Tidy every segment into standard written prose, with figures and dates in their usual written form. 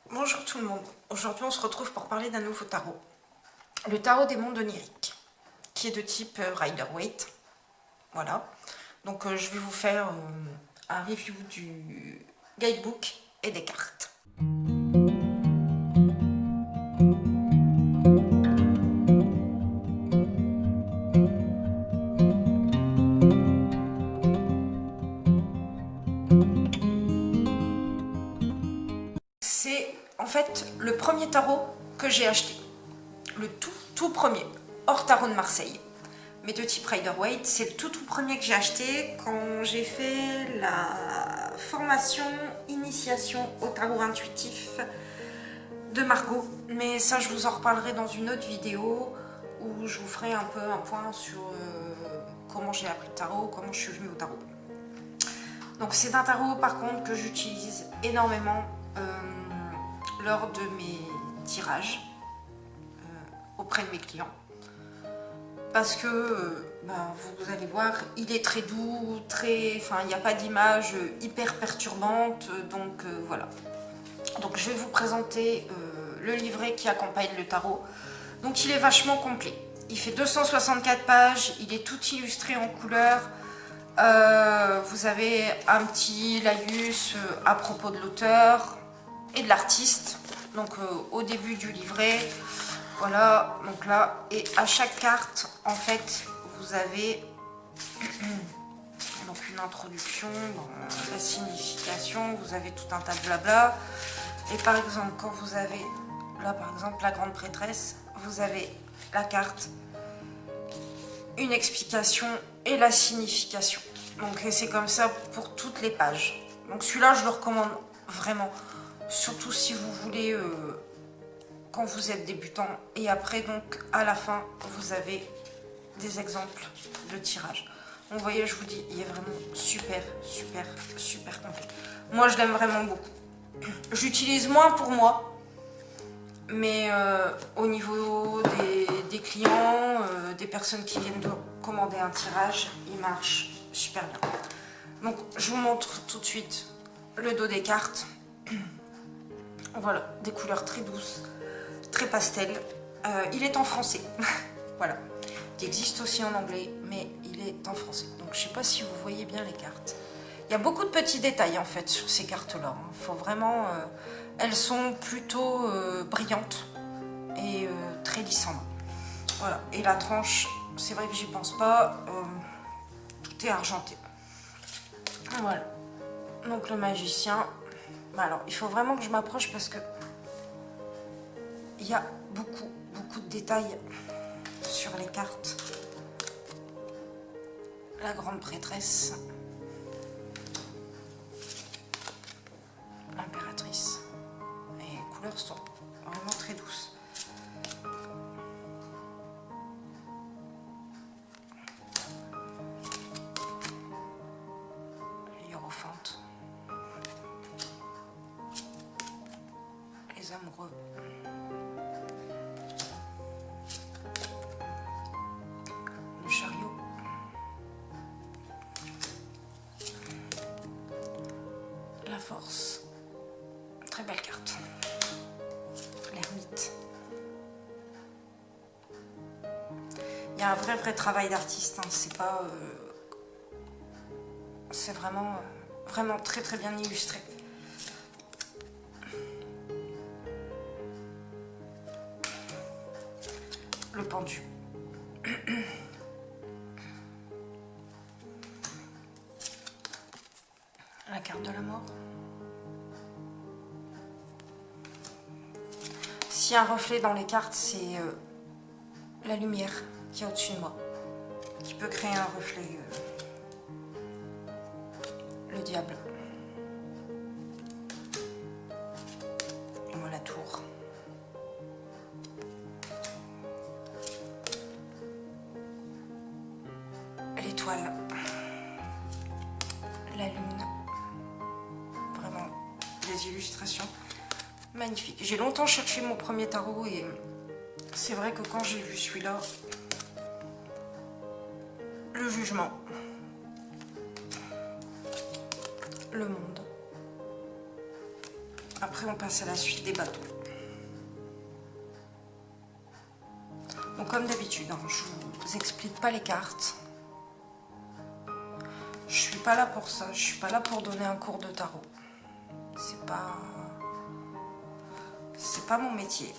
Bonjour tout le monde, aujourd'hui on se retrouve pour parler d'un nouveau tarot. Le tarot des mondes oniriques, qui est de type Rider-Waite. Voilà, donc je vais vous faire un review du guidebook et des cartes. C'est en fait le premier tarot que j'ai acheté, le tout premier, hors tarot de Marseille. Mais de type Rider-Waite, c'est le tout premier que j'ai acheté quand j'ai fait la formation initiation au tarot intuitif de Margot. Mais ça, je vous en reparlerai dans une autre vidéo où je vous ferai un peu un point sur comment j'ai appris le tarot, comment je suis venue au tarot. Donc c'est un tarot par contre que j'utilise énormément lors de mes tirages auprès de mes clients. Parce que vous allez voir, il est très doux, il n'y a pas d'image hyper perturbante, donc voilà. Donc je vais vous présenter le livret qui accompagne le tarot. Donc il est vachement complet. Il fait 264 pages, il est tout illustré en couleur. Vous avez un petit laïus à propos de l'auteur et de l'artiste. Donc au début du livret. Voilà, donc là, et à chaque carte, en fait, vous avez donc une introduction, la signification, vous avez tout un tas de blabla. Et par exemple, quand vous avez, là par exemple, la grande prêtresse, vous avez la carte, une explication et la signification. Donc c'est comme ça pour toutes les pages. Donc celui-là, je le recommande vraiment, surtout si vous voulez... quand vous êtes débutant, et après donc à la fin vous avez des exemples de tirage. Donc vous voyez, je vous dis, il est vraiment super complet. Moi je l'aime vraiment beaucoup. J'utilise moins pour moi, mais au niveau des clients, des personnes qui viennent de commander un tirage, il marche super bien. Donc je vous montre tout de suite le dos des cartes. Voilà, des couleurs très douces, très pastel. Il est en français. Voilà. Il existe aussi en anglais, mais il est en français. Donc je ne sais pas si vous voyez bien les cartes. Il y a beaucoup de petits détails en fait sur ces cartes-là. Faut vraiment... elles sont plutôt brillantes et très lisses en main. Voilà. Et la tranche, c'est vrai que j'y pense pas. Tout est argenté. Voilà. Donc le magicien. Alors, il faut vraiment que je m'approche parce que il y a beaucoup de détails sur les cartes. La grande prêtresse, l'impératrice. Et les couleurs sont vraiment très douces. Hiérophante. Les amoureux. Le chariot. La force. Très belle carte. L'ermite. Il y a un vrai travail d'artiste, hein. C'est pas... c'est vraiment très bien illustré. Le pendu. La carte de la mort. S'il y a un reflet dans les cartes, c'est la lumière qui est au-dessus de moi, qui peut créer un reflet. Le diable. Et moi la tour. L'étoile. La lune. Vraiment des illustrations magnifiques. J'ai longtemps cherché mon premier tarot et c'est vrai que quand j'ai vu celui-là, le jugement, le monde, Après, on passe à la suite des bateaux. Donc, comme d'habitude, hein, je vous explique pas les cartes. Je suis pas là pour ça. Je suis pas là pour donner un cours de tarot. C'est pas mon métier.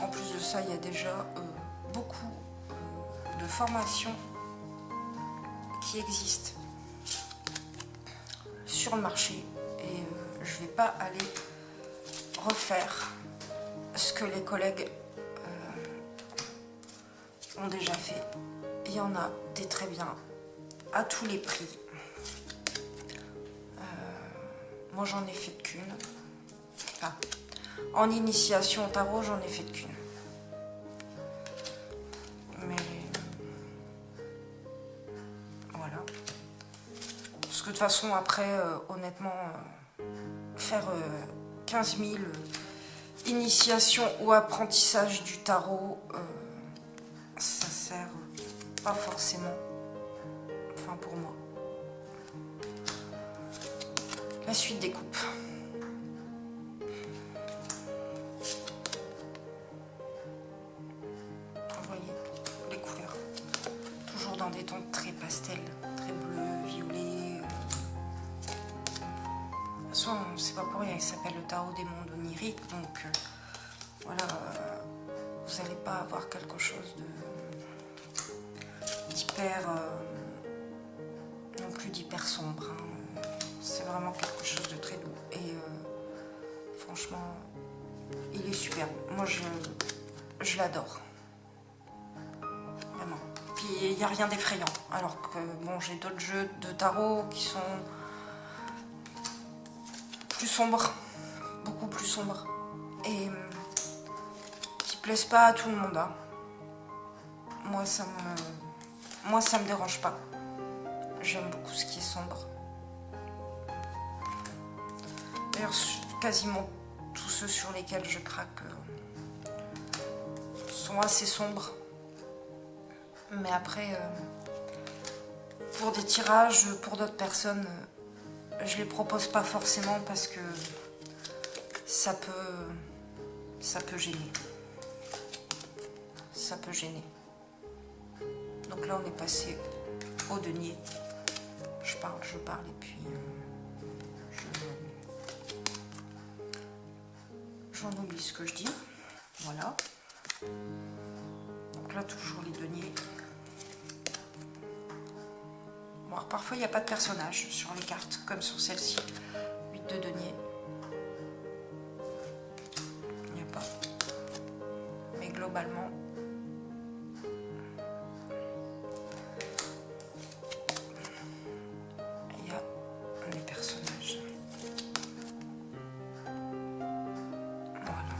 En plus de ça, il y a déjà beaucoup de formations qui existent sur le marché et je vais pas aller refaire ce que les collègues ont déjà fait. Il y en a des très bien à tous les prix. Moi j'en ai fait qu'une. Enfin, en initiation au tarot, j'en ai fait qu'une. Mais voilà. Parce que de toute façon, après, honnêtement, faire 15 000 initiations ou apprentissage du tarot, ça sert pas forcément. Enfin, pour moi. La suite des coupes. Vous voyez les couleurs. Toujours dans des tons très pastels, très bleus, violets. De toute façon, c'est pas pour rien, il s'appelle le tarot des mondes oniriques. Donc voilà, vous n'allez pas avoir quelque chose d'hyper... non plus d'hyper sombre. Hein. C'est vraiment quelque chose de très doux. Et franchement, il est superbe. Moi, je l'adore. Vraiment. Puis, il n'y a rien d'effrayant. Alors que, bon, j'ai d'autres jeux de tarot qui sont plus sombres. Beaucoup plus sombres. Et qui plaisent pas à tout le monde. Hein. Moi, ça me dérange pas. J'aime beaucoup ce qui est sombre. D'ailleurs, quasiment tous ceux sur lesquels je craque sont assez sombres. Mais après, pour des tirages, pour d'autres personnes, je les propose pas forcément parce que ça peut gêner. Ça peut gêner. Donc là, on est passé au denier. Je parle et puis j'en oublie ce que je dis. Voilà. Donc là, toujours les deniers. Bon, alors parfois, il n'y a pas de personnage sur les cartes, comme sur celle-ci. 8 de denier. Il n'y a pas. Mais globalement, il y a des personnages. Voilà.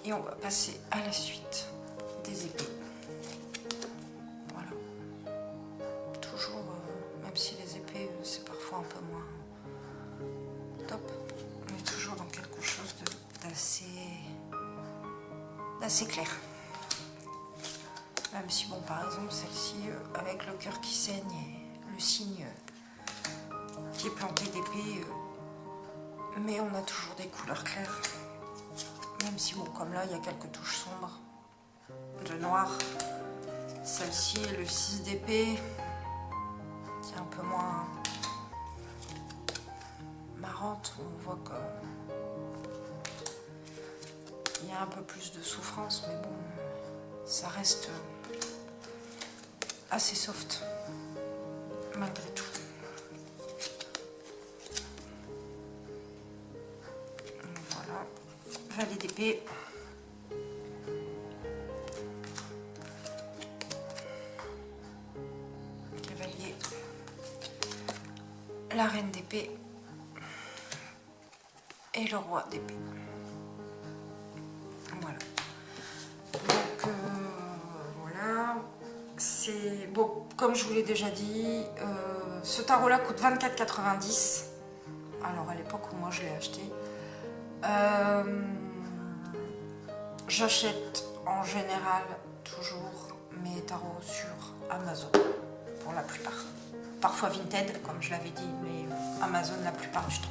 Et on va passer à la suite des épées. Voilà. Toujours, même si les épées, c'est parfois un peu moins top, on est toujours dans quelque chose d'assez clair. Même si, bon, par exemple, celle-ci, avec le cœur qui saigne et le signe qui est planté d'épée, mais on a toujours des couleurs claires. Même si, bon, comme là, il y a quelques touches sombres de noir. Celle-ci est le 6 d'épée, qui est un peu moins marrante. On voit qu'il y a un peu plus de souffrance, mais bon, ça reste assez soft, malgré tout. Voilà, valet d'épée. Cavalier. La reine d'épée. Et le roi d'épée. Voilà. Donc, voilà. C'est bon, comme je vous l'ai déjà dit, ce tarot-là coûte 24,90 €. Alors, à l'époque où moi je l'ai acheté, J'achète en général toujours mes tarots sur Amazon, pour la plupart. Parfois Vinted, comme je l'avais dit, mais Amazon la plupart du temps.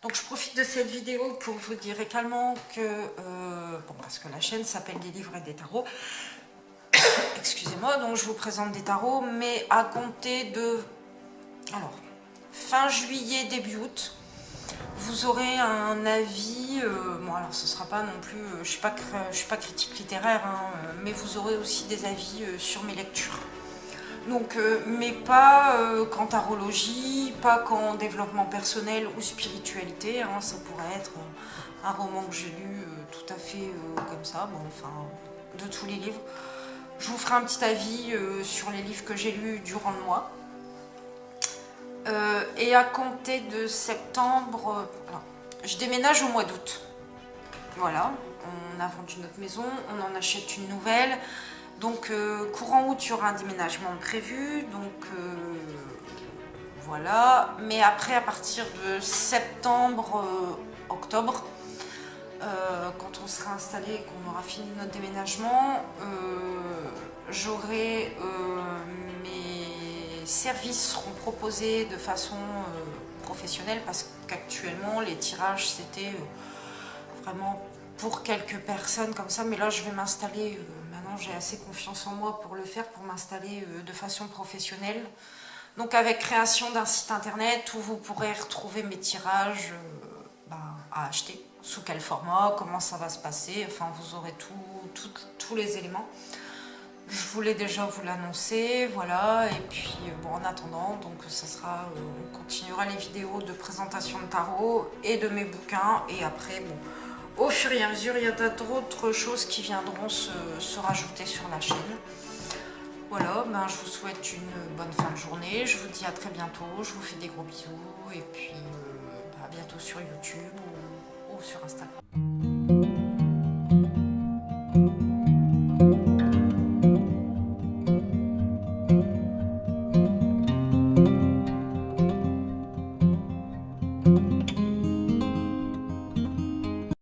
Donc je profite de cette vidéo pour vous dire également que, bon, parce que la chaîne s'appelle des livres et des tarots, excusez-moi, donc je vous présente des tarots, mais à compter de, alors, fin juillet, début août, vous aurez un avis, bon alors ce sera pas non plus, je suis pas critique littéraire, hein, mais vous aurez aussi des avis sur mes lectures. Donc, mais pas qu'en tarologie, pas qu'en développement personnel ou spiritualité, hein, ça pourrait être un roman que j'ai lu tout à fait comme ça, bon enfin, de tous les livres. Je vous ferai un petit avis sur les livres que j'ai lus durant le mois. Et à compter de septembre, alors, je déménage au mois d'août. Voilà, on a vendu notre maison, on en achète une nouvelle. Donc courant août, il y aura un déménagement prévu. Donc voilà. Mais après, à partir de septembre, octobre, quand on sera installé et qu'on aura fini notre déménagement, j'aurai mes services seront proposés de façon professionnelle, parce qu'actuellement les tirages c'était vraiment pour quelques personnes comme ça, mais là je vais m'installer, maintenant j'ai assez confiance en moi pour le faire, pour m'installer de façon professionnelle. Donc avec création d'un site internet où vous pourrez retrouver mes tirages à acheter, sous quel format, comment ça va se passer, enfin vous aurez tous les éléments. Je voulais déjà vous l'annoncer, voilà, et puis bon, en attendant, donc ça sera, on continuera les vidéos de présentation de tarot et de mes bouquins, et après, bon, au fur et à mesure, il y a d'autres choses qui viendront se rajouter sur la chaîne. Voilà, ben, je vous souhaite une bonne fin de journée, je vous dis à très bientôt, je vous fais des gros bisous, et puis à bientôt sur YouTube ou sur Instagram.